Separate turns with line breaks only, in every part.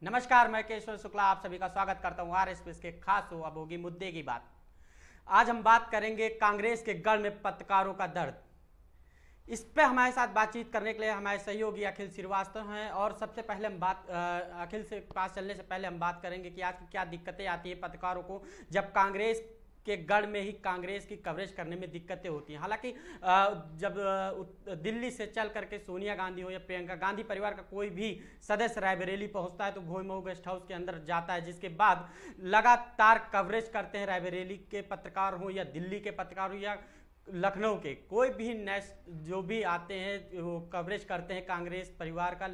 नमस्कार, मैं केशव शुक्ला आप सभी का स्वागत करता हूं आर एक्सप्रेस के खास शो अब होगी मुद्दे की बात। आज हम बात करेंगे कांग्रेस के गढ़ में पत्रकारों का दर्द। इस पे हमारे साथ बातचीत करने के लिए हमारे सहयोगी अखिल श्रीवास्तव हैं और सबसे पहले हम अखिल से पास चलने से पहले हम बात करेंगे कि आज क्या दिक्कतें आती है पत्रकारों को जब कांग्रेस के गढ़ में ही कांग्रेस की कवरेज करने में दिक्कतें होती हैं। हालांकि जब दिल्ली से चल करके सोनिया गांधी हो या प्रियंका गांधी परिवार का कोई भी सदस्य रायबरेली पहुंचता है तो भोई मऊ गेस्ट हाउस के अंदर जाता है, जिसके बाद लगातार कवरेज करते हैं रायबरेली के पत्रकार हो या दिल्ली के पत्रकार हो या लखनऊ के कोई भी जो भी आते हैं वो कवरेज करते हैं कांग्रेस परिवार का।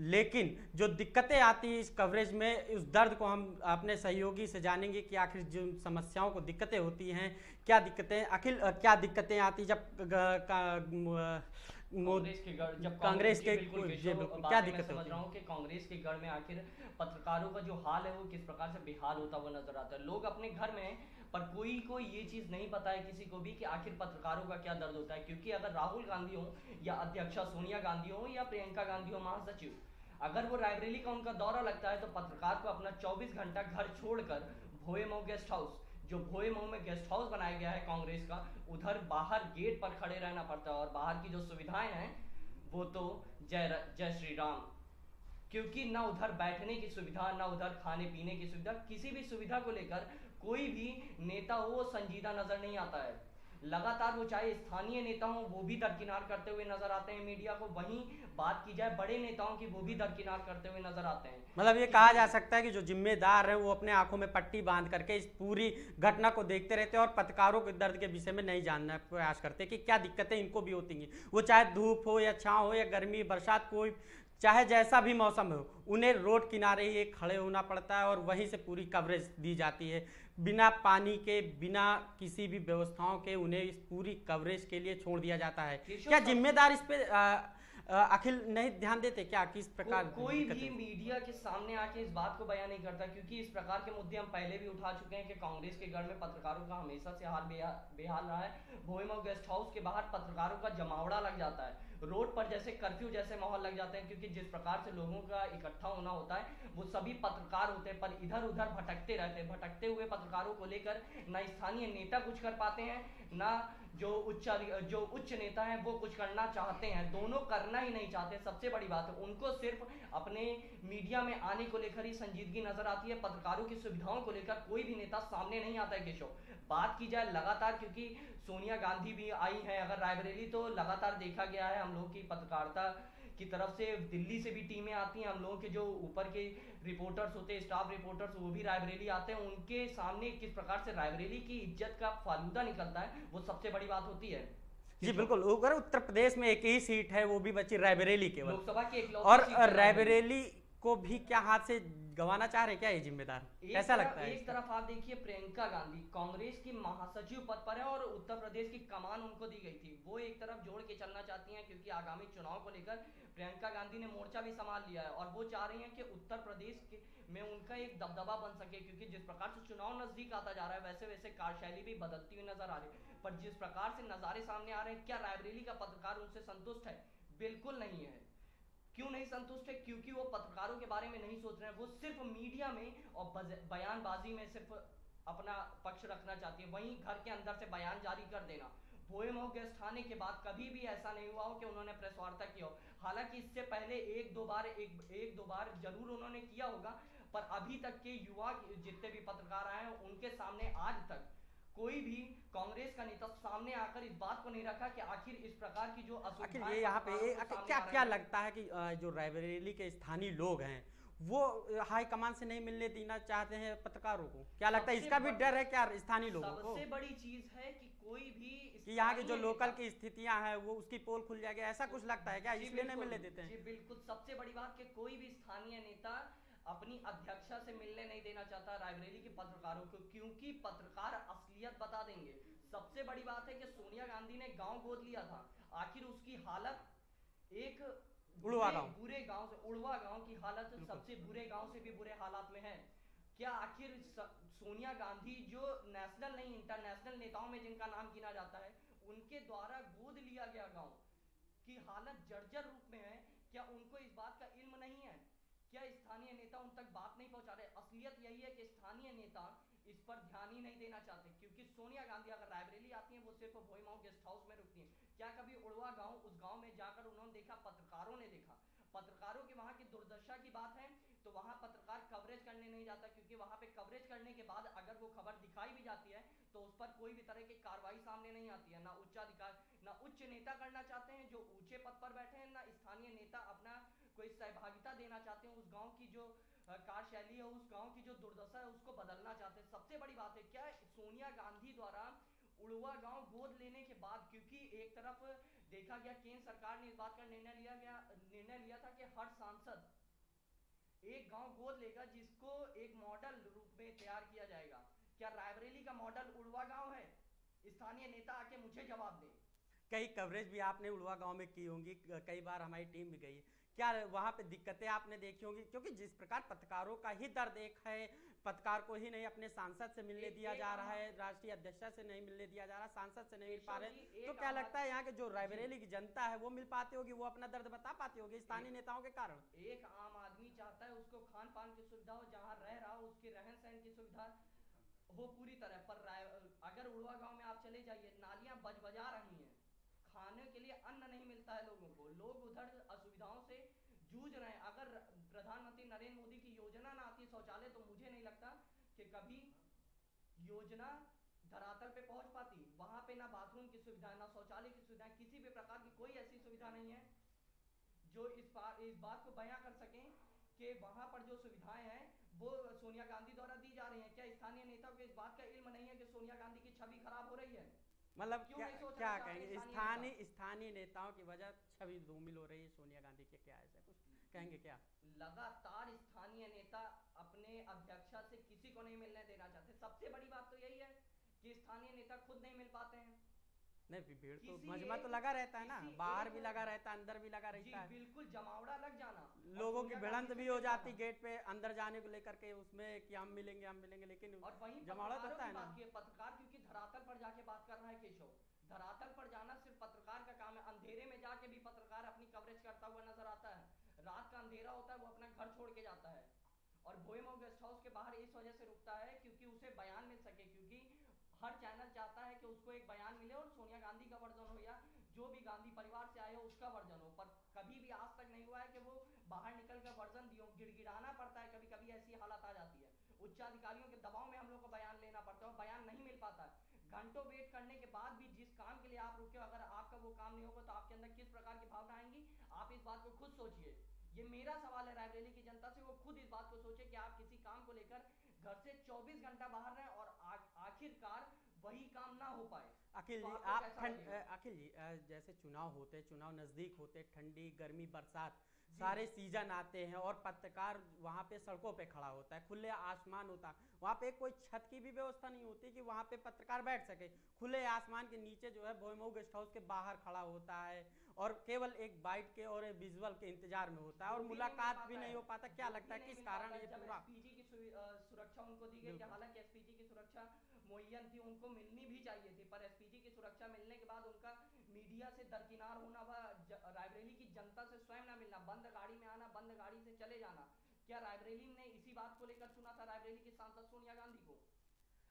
लेकिन जो दिक्कतें आती हैं इस कवरेज में, उस दर्द को हम अपने सहयोगी से जानेंगे कि आखिर जो समस्याओं को दिक्कतें होती हैं, क्या दिक्कतें अखिल क्या दिक्कतें आती जब कांग्रेस के क्या दिक्कतें
समझ रहा हूँ कि कांग्रेस के गढ़ में आखिर पत्रकारों का जो हाल है वो किस प्रकार से बेहाल होता हुआ नजर आता है। लोग अपने घर में पर कोई को ये चीज नहीं पता है किसी को भी कि आखिर पत्रकारों का क्या दर्द होता है, क्योंकि अगर राहुल गांधी हो या अध्यक्षा सोनिया गांधी हो या प्रियंका गांधी हो महासचिव, अगर वो रायबरेली का उनका दौरा लगता है तो पत्रकार को अपना 24 घंटा घर छोड़कर भोए मऊ गेस्ट हाउस, जो भोए मऊ में गेस्ट हाउस बनाया गया है कांग्रेस का, उधर बाहर गेट पर खड़े रहना पड़ता है। और बाहर की जो सुविधाएं हैं वो तो जय जय श्री राम, क्योंकि ना उधर बैठने की सुविधा ना उधर खाने पीने की सुविधा, किसी भी सुविधा को लेकर कोई भी नेता हो संजीदा नजर नहीं आता है। लगातार वो चाहे स्थानीय नेता हो वो भी दरकिनार करते हुए नजर आते हैं मीडिया को, वहीं बात की जाए बड़े नेताओं की वो भी दरकिनार करते हुए नजर आते हैं।
मतलब ये कहा जा सकता है कि जो जिम्मेदार है वो अपने आंखों में पट्टी बांध करके इस पूरी घटना को देखते रहते हैं और पत्रकारों के दर्द के विषय में नहीं जानने का प्रयास करते कि क्या दिक्कतें इनको भी होती हैं। वो चाहे धूप हो या छाँव हो या गर्मी बरसात, कोई चाहे जैसा भी मौसम हो, उन्हें रोड किनारे ही खड़े होना पड़ता है और वहीं से पूरी कवरेज दी जाती है। बिना पानी के, बिना किसी भी व्यवस्थाओं के उन्हें इस पूरी कवरेज के लिए छोड़ दिया जाता है। क्या जिम्मेदार इस पे अखिल नहीं ध्यान देते क्या, किस प्रकार
कोई भी मीडिया के सामने आके इस बात को बयान नहीं करता, क्योंकि इस प्रकार के मुद्दे हम पहले भी उठा चुके हैं कि कांग्रेस के गढ़ में पत्रकारों का हमेशा से हाल बेहाल रहा है। भोईमऊ गेस्ट हाउस के बाहर पत्रकारों का जमावड़ा लग जाता है, रोड पर जैसे कर्फ्यू जैसे माहौल लग जाते हैं, क्योंकि जिस प्रकार से लोगों का इकट्ठा होना होता है वो सभी पत्रकार होते हैं, पर इधर उधर भटकते रहते हैं। भटकते हुए पत्रकारों को लेकर ना स्थानीय नेता कुछ कर पाते हैं, ना जो उच्च नेता हैं वो कुछ करना चाहते हैं, दोनों करना ही नहीं चाहते। सबसे बड़ी बात है उनको सिर्फ अपने मीडिया में आने को लेकर ही संजीदगी नजर आती है, पत्रकारों की सुविधाओं को लेकर कोई भी नेता सामने नहीं आता है। केशव, बात की जाए लगातार, क्योंकि सोनिया गांधी भी आई हैं अगर रायबरेली, तो लगातार देखा गया है हम लोग की पत्रकारिता की तरफ से दिल्ली से भी टीमें आती हैं, हम लोगों के जो ऊपर के रिपोर्टर्स होते हैं, स्टाफ रिपोर्टर्स, वो भी रायबरेली आते हैं। उनके सामने किस प्रकार से रायबरेली की इज्जत का फालूदा निकलता है वो सबसे बड़ी बात होती है।
जी बिल्कुल, अगर उत्तर प्रदेश में एक ही सीट है वो भी बची रायबरेली केवल,
लोकसभा की
और रायबरेली को भी क्या हाथ से गंवाना चाह रहे क्या ये जिम्मेदार, कैसा लगता है?
एक तरफ आप देखिए प्रियंका गांधी कांग्रेस की महासचिव पद पर है और उत्तर प्रदेश की कमान उनको दी गई थी, वो एक तरफ जोड़ के चलना चाहती हैं, क्योंकि आगामी चुनाव को लेकर प्रियंका गांधी ने मोर्चा भी संभाल लिया है और वो चाह रही हैं कि उत्तर प्रदेश में उनका एक दबदबा बन सके, क्योंकि जिस प्रकार से चुनाव नजदीक आता जा रहा है वैसे वैसे कार्यशैली भी बदलती हुई नजर आ रही है। पर जिस प्रकार से नजारे सामने आ रहे हैं, क्या रायबरेली का पत्रकार उनसे संतुष्ट है? बिल्कुल नहीं है। क्यों नहीं संतुष्ट है? क्योंकि वो पत्रकारों के बारे में नहीं सोच रहे हैं, वो सिर्फ मीडिया में और बयानबाजी में सिर्फ अपना पक्ष रखना चाहती है, वहीं घर के अंदर से बयान जारी कर देना। भोए मऊ गेस्ट थाने के बाद कभी भी ऐसा नहीं हुआ हो कि उन्होंने प्रेस वार्ता की हो। हालांकि इससे पहले एक दो बार जरूर उन्होंने किया होगा, पर अभी तक के युवा जितने भी पत्रकार आए हैं उनके सामने आज तक कोई भी कांग्रेस का नेता सामने आकर इस बात को नहीं रखा कि आखिर इस प्रकार की जो
आखिर ये यहाँ पे क्या क्या लगता है कि जो रायबरेली के स्थानीय लोग हैं वो हाईकमान से नहीं मिलने देना चाहते हैं पत्रकारों को? क्या लगता है इसका भी डर है क्या स्थानीय लोगों को?
सबसे बड़ी चीज है कि कोई भी
कि यहाँ की जो लोकल की स्थितियां हैं वो उसकी पोल खुल जाएगी, ऐसा कुछ लगता है क्या, इसलिए नहीं मिलने देते हैं?
जी बिल्कुल, सबसे बड़ी बात कि कोई भी स्थानीय नेता अपनी अध्यक्षा से मिलने नहीं देना चाहता रायबरेली के पत्रकारों को, क्योंकि पत्रकार असलियत बता देंगे। सबसे बड़ी बात है कि सोनिया गांधी ने गांव गोद लिया था, आखिर उसकी हालत एक बुरे गांव से, उड़वा गांव की हालत सबसे बुरे गांव से भी बुरे हालात में है। क्या आखिर सोनिया गांधी जो नेशनल नहीं इंटरनेशनल नेताओं में जिनका नाम गिना जाता है, उनके द्वारा गोद लिया गया गांव की हालत जर्जर रूप में है, क्या उनको इस बात का इल्म नहीं है? क्या स्थानीय नेता उन असलियत यही है कि स्थानीय नेता इस पर ध्यान ही नहीं देना चाहते, क्योंकि सोनिया गांधी अगर रायबरेली आती हैं वो सिर्फ भोईमाऊ गेस्ट हाउस में रुकती हैं। क्या कभी उड़वा गांव, उस गांव में जाकर उन्होंने देखा? पत्रकारों ने देखा। पत्रकारों की वहां की दुर्दशा की बात है तो वहां पत्रकार कवरेज करने नहीं जाता, क्योंकि वहां पे कवरेज करने के बाद अगर वो खबर दिखाई भी जाती है तो उस पर कोई भी तरह की कार्रवाई सामने नहीं आती है। ना उच्चाधिकार ना उच्च नेता करना चाहते हैं जो ऊंचे पद पर बैठे हैं, ना स्थानीय नेता अपना कोई सहभागिता देना चाहते हैं उस गांव की जो कार्यशैली है, उस गांव की जो दुर्दशा है उसको बदलना चाहते हैं। सबसे बड़ी बात है क्या, सोनिया गांधी द्वारा उड़वा गांव गोद लेने के बाद, क्योंकि एक तरफ देखा गया केंद्र सरकार ने इस बात का निर्णय लिया था कि हर सांसद एक गांव गोद लेगा जिसको एक मॉडल रूप में तैयार किया जाएगा। क्या रायबरेली का मॉडल उड़वा गांव है? स्थानीय नेता आके मुझे जवाब दें।
कई कवरेज भी आपने उड़वा गांव में की होंगी, कई बार हमारी टीम भी गई है। क्या वहां पे दिक्कतें आपने देखी होंगी? क्योंकि जिस प्रकार पत्रकारों का ही दर्द एक है, पत्रकार को ही नहीं अपने सांसद से मिलने दिया जा रहा है, राष्ट्रीय अध्यक्ष से नहीं मिलने दिया जा रहा, सांसद से नहीं मिल पा रहे, तो क्या लगता है यहाँ के जो रायबरेली की जनता है वो मिल पाती होगी, वो अपना दर्द बता पाती होगी स्थानीय नेताओं के कारण?
एक आम आदमी चाहता है उसको खान पान की सुविधा हो, जहाँ रह रहा हो उसके रहन सहन की सुविधा हो पूरी तरह। पर अगर उड़वा गांव में आप चले जाइए, नालियां बजा रही हैं, खाने के लिए अन्न नहीं मिलता है लोगों को, लोग उधर असुविधाओं से जूझ रहे हैं। अगर प्रधानमंत्री नरेंद्र मोदी की योजना ना आती शौचालय, तो मुझे नहीं लगता कि कभी योजना धरातल पे पहुंच पाती। वहां पे ना बाथरूम की सुविधा, ना शौचालय की सुविधा, किसी भी प्रकार की कोई ऐसी सुविधा नहीं है जो इस बात को बयां कर सकें कि वहां पर जो सुविधाएं हैं वो सोनिया गांधी द्वारा दी जा रही हैं। क्या स्थानीय नेताओं को इस बात का इल्म नहीं है कि सोनिया गांधी की छवि खराब हो रही है?
मतलब
क्यों
क्या
नहीं सोचना
क्या
चाहते
कहेंगे स्थानीय नेताओं की वजह छवि धूमिल हो रही है सोनिया गांधी के, क्या ऐसा कुछ कहेंगे क्या?
लगातार स्थानीय नेता अपने अध्यक्षा से किसी को नहीं मिलने देना चाहते। सबसे बड़ी बात तो यही है कि स्थानीय नेता खुद नहीं मिल पाते हैं।
नहीं, भीड़ तो मजमा तो लगा रहता है ना, बाहर भी लगा रहता है, अंदर भी लगा रहता है,
बिल्कुल जमावड़ा लग जाना,
लोगों की भिड़ंत भी हो जाती गेट पे अंदर जाने को लेकर के, उसमें कि हम मिलेंगे, लेकिन
और वहीं
जमावड़ा तो होता है ना।
पत्रकार क्योंकि धरातल पर जाके बात कर रहा है केशव, धरातल पर जाना सिर्फ पत्रकार का काम है। अंधेरे में जाके भी पत्रकार अपनी कवरेज करता हुआ नजर आता है। रात का अंधेरा होता है, वो अपना घर छोड़ के जाता है और भोईमाऊ गेस्ट हाउस के बाहर इस वजह से रुकता है क्योंकि उसे बयान मिल सके, क्योंकि हर चैनल चाहता है कि उसको एक बयान मिले और सोनिया गांधी का वर्जन हो या जो भी गांधी परिवार से आए हो उसका वर्जन हो। पर कभी भी आज तक नहीं हुआ है कि वो बाहर निकल कर वर्जन दियो। गिड़गिड़ाना पड़ता है, कभी कभी ऐसी हालत आ जाती है, उच्चाधिकारियों के दबाव में हम लोग को बयान लेना पड़ता है और बयान नहीं मिल पाता है। घंटों वेट करने के बाद भी जिस काम के लिए आप रुके, अगर आपका वो काम नहीं होगा तो आपके अंदर किस प्रकार की भावना आएंगी, आप इस बात को खुद सोचिए। ये मेरा सवाल है रायबरेली की जनता से, वो खुद इस बात को सोचे कि आप किसी काम को लेकर घर से 24 घंटा बाहर रहें और आखिरकार वही काम ना हो पाए।
अखिल
तो
जी अखिल जी, जैसे चुनाव नजदीक होते, ठंडी गर्मी बरसात सारे सीजन आते हैं और पत्रकार वहां पे सड़कों पे खड़ा होता है, खुले आसमान होता है, वहां पे कोई छत की भी व्यवस्था नहीं होती कि वहां पे पत्रकार बैठ सके। खुले आसमान के नीचे जो है भोईमाऊ गेस्ट हाउस के बाहर खड़ा होता है और केवल एक बाइट के और विजुअल के इंतजार में होता है और मुलाकात भी नहीं हो पाता। क्या लगता है किस कारण ये पूरा?
एसपीजी की सुरक्षा उनको दी गई, हालांकि एसपीजी की सुरक्षा मुहैयन थी, उनको मिलनी भी चाहिए थी, पर एसपीजी की सुरक्षा मिलने के बाद उनका मीडिया से दरकिनार होना व रायबरेली की जनता से स्वयं ना मिलना, बंद गाड़ी में आना, बंद गाड़ी से चले जाना, क्या रायबरेली ने इसी बात को लेकर चुना था रायबरेली की सांसद सोनिया गांधी को?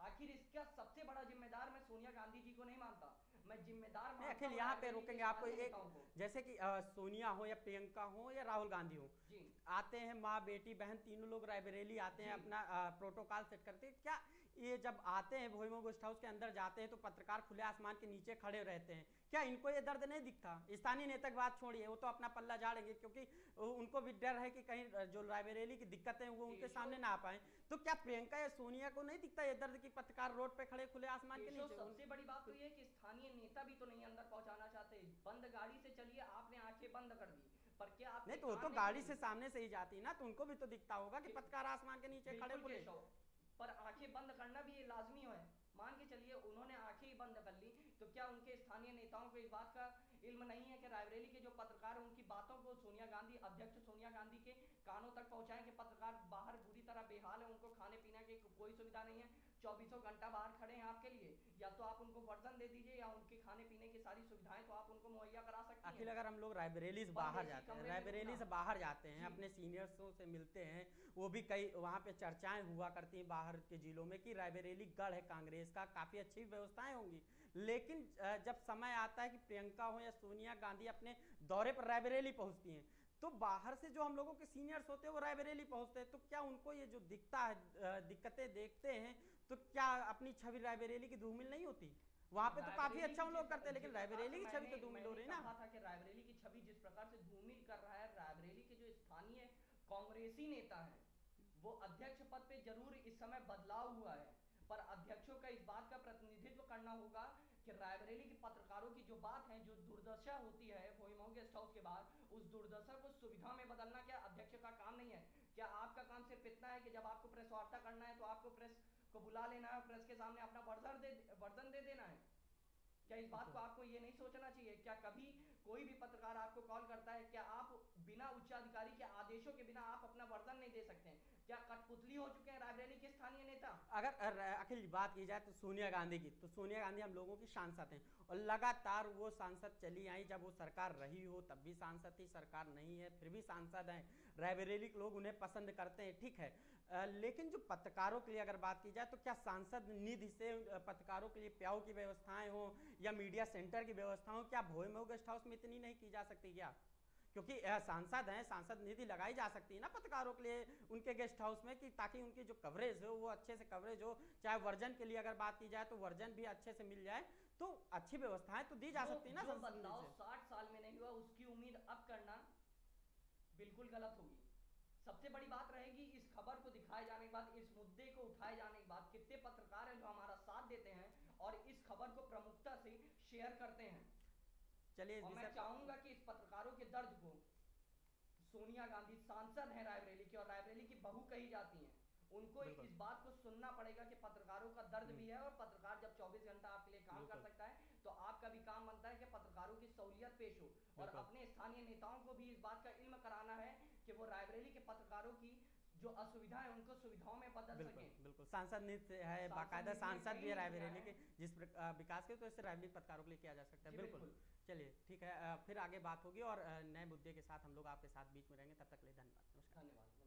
आखिर इसका सबसे बड़ा जिम्मेदार मैं सोनिया गांधी जी को नहीं मानता, मैं जिम्मेदार मानता हूं
अखिल यहाँ पे रोकेंगे आपको एक, जैसे कि सोनिया हो या प्रियंका हो या राहुल गांधी हो, आते हैं माँ बेटी बहन तीनों लोग रायबरेली आते हैं, अपना प्रोटोकॉल सेट करते हैं। क्या ये जब आते हैं भोईमाऊ गेस्ट हाउस के अंदर जाते हैं तो पत्रकार खुले आसमान के नीचे खड़े रहते हैं, क्या इनको ये दर्द नहीं दिखता? स्थानीय नेता की बात छोड़िए, वो तो अपना पल्ला झाड़ेंगे क्योंकि उनको भी डर है कि कहीं जो रायबरेली की दिक्कतें वो उनके सामने ना आ पाए। तो क्या प्रियंका या सोनिया को नहीं दिखता ये दर्द की पत्रकार रोड पे खड़े खुले आसमान के नीचे?
सबसे बड़ी बात तो ये कि स्थानीय नेता भी तो नहीं अंदर पहुंचाना चाहते। बंद गाड़ी से चलिए, आपने आंखें बंद कर दी, पर क्या आप
नहीं तो वो तो गाड़ी से सामने से ही जाती ना, तो उनको भी तो दिखता होगा कि पत्रकार आसमान के नीचे खड़े खुले।
पर आंखें बंद करना भी लाजमी है। मान के चलिए उन्होंने आंखें ही बंद कर ली, तो क्या उनके स्थानीय नेताओं को इस बात का इल्म नहीं है कि रायबरेली के जो पत्रकार उनकी बातों को सोनिया गांधी, अध्यक्ष सोनिया गांधी के कानों तक पहुंचाएं कि पत्रकार बाहर बुरी तरह बेहाल है, उनको खाने पीने की कोई सुविधा नहीं है, 24 घंटा बाहर खड़े हैं आपके लिए। या तो आप उनको वर्जन दे दीजिए या उनके खाने पीने की सारी सुविधाएं तो आप उनको मुहैया करा सकती
अखिल,
हैं।
अगर हम लोग रायबरेली से बाहर जाते हैं, रायबरेली से बाहर जाते हैं,
जी।
अपने सीनियर्सों से मिलते हैं, वो भी कई वहाँ पे चर्चाएं हुआ करती हैं बाहर के जिलों में कि रायबरेली गढ़ है कांग्रेस का, काफ़ी अच्छी व्यवस्थाएं होंगी। लेकिन जब समय आता है कि प्रियंका हो या सोनिया गांधी अपने दौरे पर रायबरेली पहुंचती हैं, तो बाहर से जो हम लोगों के सीनियर्स होते हैं वो रायबरेली पहुंचते हैं, तो क्या उनको ये जो दिखता है, दिक्कतें देखते हैं, तो क्या अपनी छवि रायबरेली की धूमिल नहीं होती? वहां पे तो काफी अच्छा हम लोग करते हैं, लेकिन रायबरेली की छवि तो धूमिल हो रही है ना।
कहा था कि रायबरेली की छवि जिस प्रकार से धूमिल कर रहा है, रायबरेली के जो स्थानीय कांग्रेसी नेता हैं, वो अध्यक्ष पद पे जरूर इस समय बदलाव हुआ है, पर अध्यक्षों का इस बात का प्रतिनिधित्व करना होगा कि रायबरेली के पत्रकारों की जो बात है, जो दुर्दशा होती है भोईमऊ गेस्ट हाउस के बाद, उस दुर्दशा को सुविधा में बदलना क्या अध्यक्ष का काम नहीं है? क्या आपका काम सिर्फ इतना है कि जब आपको प्रेस वार्ता करना है तो आपको प्रेस को बुला लेना है, प्रेस के सामने अपना वर्जन दे देना है? क्या इस बात को आपको ये नहीं सोचना चाहिए? क्या कभी कोई भी पत्रकार आपको कॉल करता है, क्या आप बिना उच्चाधिकारी के आदेशों के बिना आप अपना वर्जन नहीं दे सकते हैं? क्या कठपुतली हो चुके हैं रायबरेली के स्थानीय नेता?
अगर अखिल बात की जाए तो सोनिया गांधी की, तो सोनिया गांधी हम लोगों की सांसद हैं और लगातार वो सांसद चली आई, जब वो सरकार रही हो तब भी सांसद थी, सरकार नहीं है फिर भी सांसद हैं। रायबरेली के लोग उन्हें पसंद करते हैं, ठीक है। लेकिन जो पत्रकारों के लिए अगर बात की जाए तो क्या सांसद निधि से पत्रकारों के लिए प्याऊ की व्यवस्थाएं हो या मीडिया सेंटर की व्यवस्था हो, क्या भोईमऊ गेस्ट हाउस में इतनी नहीं की जा सकती क्या? क्योंकि सांसद हैं, सांसद निधि लगाई जा सकती है ना पत्रकारों के लिए उनके गेस्ट हाउस में, कि ताकि उनकी जो कवरेज हो वो अच्छे से कवरेज हो। चाहे वर्जन के लिए अगर बात की जाए तो वर्जन भी अच्छे से मिल जाए, तो अच्छी व्यवस्थाएं तो दी जा सकती है ना।
जो बदलाव 60 साल में नहीं हुआ उसकी उम्मीद अब करना बिल्कुल गलत होगी। सबसे बड़ी बात रहेगी इस खबर को दिखाए जाने के बाद, इस मुद्दे को उठाए जाने के बाद कितने पत्रकार हैं जो हमारा साथ देते हैं और इस खबर को प्रमुखता से शेयर करते हैं।
चलिए,
और मैं चाहूंगा कि इस पत्रकारों के दर्द को, सोनिया गांधी सांसद हैं रायबरेली की और रायबरेली की बहू कही जाती हैं, उनको इस बात को सुनना पड़ेगा कि पत्रकारों का दर्द भी है, और पत्रकार जब 24 घंटा आपके लिए काम कर सकता है तो आपका भी काम बनता है कि पत्रकारों की सहूलियत पेश हो। और अपने स्थानीय नेताओं को भी इस बात का इल्म कराना है कि वो रायबरेली के पत्रकारों की जो असुविधा है उनको सुविधाओं में बदल सके।
बिल्कुल, सांसद नीति है, बाकायदा सांसद भी है रायबरेली के, जिस विकास के, तो इससे रायबरेली पत्रकारों के लिए किया जा सकता है। बिल्कुल, चलिए ठीक है, फिर आगे बात होगी और नए मुद्दे के साथ हम लोग आपके साथ बीच में रहेंगे। तब तक के लिए धन्यवाद, नमस्कार।
धन्यवाद।